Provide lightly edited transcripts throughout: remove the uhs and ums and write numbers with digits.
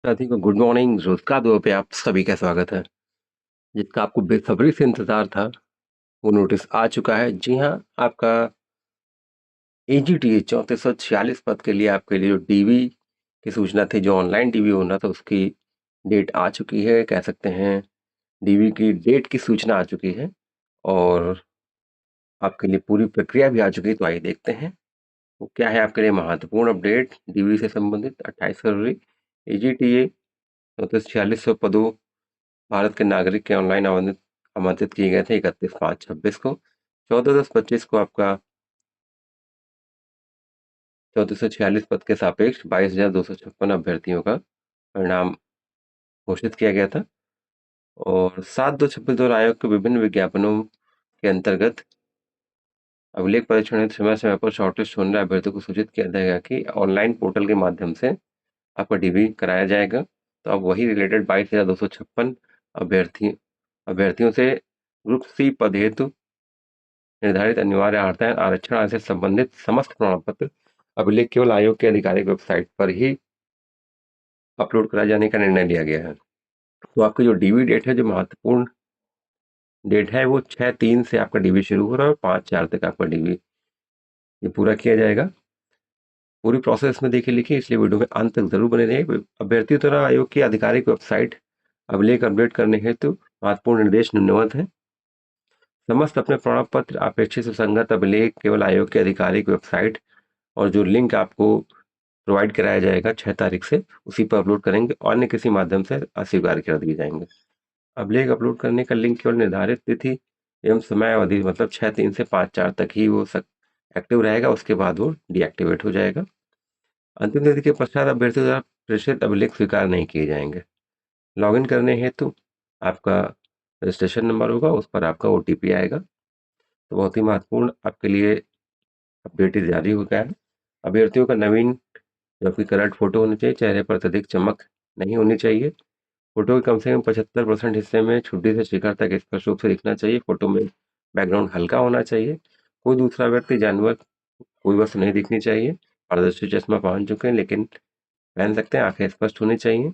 साथी को good morning. रोज़गार दुआ पे आप सभी का स्वागत है। जिसका आपको बेसब्री से इंतज़ार था, वो नोटिस आ चुका है। जी हाँ, आपका एजीटीए 3446 पद के लिए आपके लिए जो डीवी की सूचना थी, जो ऑनलाइन डीवी होना था, उसकी डेट आ चुकी है। कह सकते हैं डीवी की डेट की सूचना आ चुकी है और आपके लिए पूरी प्रक्रिया भी आ चुकी है। तो आइए देखते हैं वो क्या है आपके लिए महत्वपूर्ण अपडेट डीवी से संबंधित। 28 फरवरी एजीटीए 3446 पदों भारत के नागरिक के ऑनलाइन आमंत्रित किए गए थे 31/5/26 को। 14/10/25 को आपका 3446 पद के सापेक्ष 22,256 अभ्यर्थियों का परिणाम घोषित किया गया था और 7/2/26 द्वारा आयोग के विभिन्न विज्ञापनों के अंतर्गत अभिलेख परीक्षण हेतु समय समय पर शॉर्टलिस्ट होने वाले अभ्यर्थियों को सूचित किया जाएगा कि ऑनलाइन पोर्टल के माध्यम से आपका डीवी कराया जाएगा। तो अब वही रिलेटेड 22,256 अभ्यर्थी अभ्यर्थियों से ग्रुप सी पद हेतु निर्धारित अनिवार्य आर्ताएं आरक्षण आदि से संबंधित समस्त प्रमाण पत्र अभिलेख केवल आयोग के आधिकारिक वेबसाइट पर ही अपलोड कराए जाने का निर्णय लिया गया है। तो आपकी जो डीवी डेट है, जो महत्वपूर्ण डेट है, वो 6/3 से आपका डीवी शुरू हो रहा है और 5/4 तक आपका डीवी ये पूरा किया जाएगा। पूरी प्रोसेस में देखिए लिखिए, इसलिए वीडियो में अंत तक जरूर बने रहिए। अभ्यर्थियों द्वारा आयोग की आधिकारिक वेबसाइट अभिलेख अपडेट करने हेतु महत्वपूर्ण निर्देश निम्नवत है। समस्त अपने प्रमाण पत्र अपेक्षित सुसंगत अभिलेख केवल आयोग की आधिकारिक वेबसाइट और जो लिंक आपको प्रोवाइड कराया जाएगा 6 तारीख से, उसी पर अपलोड करेंगे। अन्य किसी माध्यम से अस्वीकार कर दिए जाएंगे। अभिलेख अपलोड करने का लिंक केवल निर्धारित तिथि एवं समय अवधि मतलब 6/3 से 5/4 तक ही वो एक्टिव रहेगा। उसके बाद वो डीएक्टिवेट हो जाएगा। अंतिम तिथि के पश्चात अभ्यर्थियों द्वारा प्रेषित अभिलेख स्वीकार नहीं किए जाएंगे। लॉगिन करने हेतु आपका रजिस्ट्रेशन नंबर होगा, उस पर आपका ओटीपी आएगा। तो बहुत ही महत्वपूर्ण आपके लिए अपडेट जारी हो गया है। अभ्यर्थियों का नवीन जो आपकी करंट फोटो होनी चाहिए, चेहरे पर अत्यधिक चमक नहीं होनी चाहिए। फोटो के कम से कम 75% हिस्से में छुट्टी से शिखर तक स्पष्ट रूप से दिखना चाहिए। फोटो में बैकग्राउंड हल्का होना चाहिए। कोई दूसरा व्यक्ति, जानवर, कोई वस्तु नहीं दिखनी चाहिए। पारदर्शी चश्मा पहन चुके हैं लेकिन पहन सकते हैं। आंखें स्पष्ट होनी चाहिए।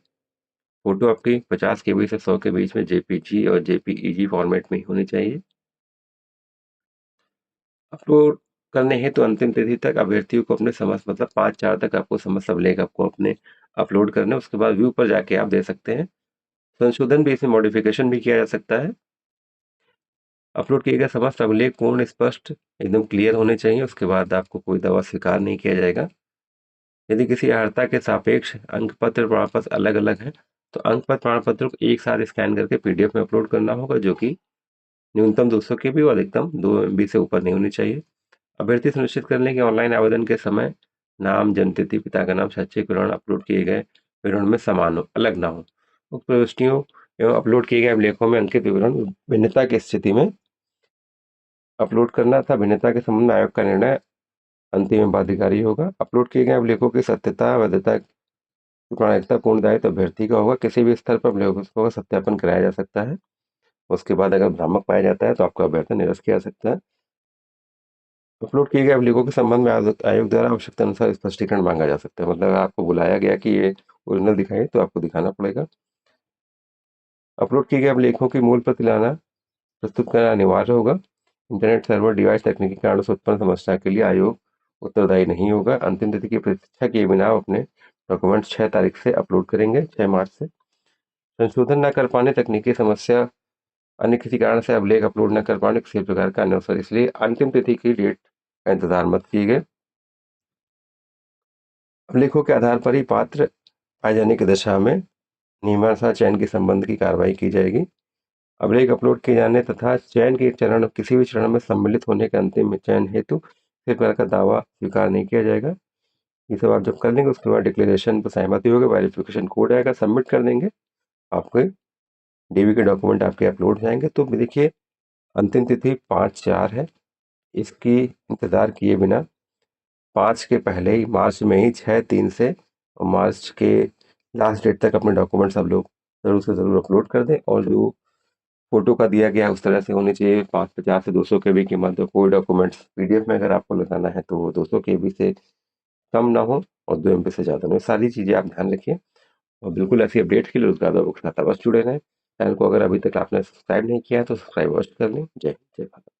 फोटो आपकी 50 केबी से 100 के बीच में जेपीजी और जेपीईजी फॉर्मेट में ही होनी चाहिए। अपलोड करने हेतु अंतिम तिथि तक अभ्यर्थियों को अपने समस्त मतलब 5/4 तक आपको समस्त अभिलेख आपको अपने अपलोड करने। उसके बाद व्यू पर जाके आप दे सकते हैं। संशोधन भी, इसमें मॉडिफिकेशन भी किया जा सकता है। अपलोड किए गए समस्त अभिलेख पूर्ण, स्पष्ट, एकदम क्लियर होने चाहिए। उसके बाद आपको कोई दावा स्वीकार नहीं किया जाएगा। यदि किसी अर्हता के सापेक्ष अंक पत्र प्रमाण पत्र अलग अलग है तो अंक पत्र प्रमाण पत्र को एक साथ स्कैन करके पीडीएफ में अपलोड करना होगा, जो कि न्यूनतम 200 के बी और अधिकतम 2 MB से ऊपर नहीं होनी चाहिए। अभ्यर्थी सुनिश्चित कर लें कि ऑनलाइन आवेदन के समय नाम, जन्मतिथि, पिता का नाम, शैक्षिक विवरण अपलोड किए गए विवरण में समान हो, अलग ना हो। उक्त प्रविष्टियों एवं अपलोड किए गए अभिलेखों में अंकित विवरण भिन्नता की स्थिति में अपलोड करना था। भिन्नता के संबंध में आयोग का निर्णय अंतिम एवं बाध्यकारी होगा। अपलोड किए गए अभिलेखों की सत्यता, वैधता की प्रामाणिकता पूर्ण दायित्व अभ्यर्थी का होगा। किसी भी स्तर पर अभिलेखों का सत्यापन कराया जा सकता है। उसके बाद अगर भ्रामक पाया जाता है तो आपका अभ्यर्थी निरस्त किया जा सकता है। अपलोड किए गए अभिलेखों के संबंध में आयोग द्वारा आवश्यकता अनुसार स्पष्टीकरण मांगा जा सकता है। मतलब आपको बुलाया गया कि ये ओरिजिनल दिखाइए तो आपको दिखाना पड़ेगा। अपलोड किए गए अभिलेखों की मूल प्रति लाना, प्रस्तुत करना अनिवार्य होगा। इंटरनेट सर्वर डिवाइस तकनीकी कारणों से उत्पन्न समस्या के लिए आयोग उत्तरदायी नहीं होगा। अंतिम तिथि की प्रतीक्षा किए बिना आप अपने डॉक्यूमेंट्स 6 तारीख से अपलोड करेंगे, 6 मार्च से। संशोधन न कर पाने, तकनीकी समस्या, अन्य किसी कारण से अभिलेख अपलोड न कर पाने, किसी प्रकार का अन्य अवसर, इसलिए अंतिम तिथि की डेट का इंतजार मत कीजिए। अभिलेखों के आधार पर ही पात्र पाए जाने की दशा में नियमानुसार चयन के संबंध की कार्रवाई की जाएगी। अभिलेख अपलोड किए जाने तथा चयन के चरण किसी भी चरण में सम्मिलित होने के अंतिम चयन हेतु किसी प्रकार का दावा स्वीकार नहीं किया जाएगा। ये सब आप जब कर लेंगे उसके बाद डिक्लेरेशन पर सहमति होगी, वेरिफिकेशन कोड आएगा, सबमिट कर देंगे, आपके डीवी के डॉक्यूमेंट आपके अपलोड हो जाएंगे। तो देखिए अंतिम तिथि 5/4 है। इसकी इंतज़ार किए बिना 5 के पहले ही, मार्च में ही 6/3 से और मार्च के लास्ट डेट तक अपने डॉक्यूमेंट्स सब लोग ज़रूर से ज़रूर अपलोड कर दें। और जो फ़ोटो का दिया गया है उस तरह से होनी चाहिए। 550 से 200 केबी की मध्य कोई डॉक्यूमेंट्स पीडीएफ में अगर आपको लगाना है तो वो 200 केबी से कम ना हो और 2 MB से ज़्यादा ना हो। सारी चीज़ें आप ध्यान रखिए। और बिल्कुल ऐसी अपडेट्स के लिए रोजगार बुक छात्रावास जुड़े रहें। चैनल को अगर अभी तक आपने सब्सक्राइब नहीं किया है तो सब्सक्राइब अवश्य कर लें। जय हिंद, जय भारत।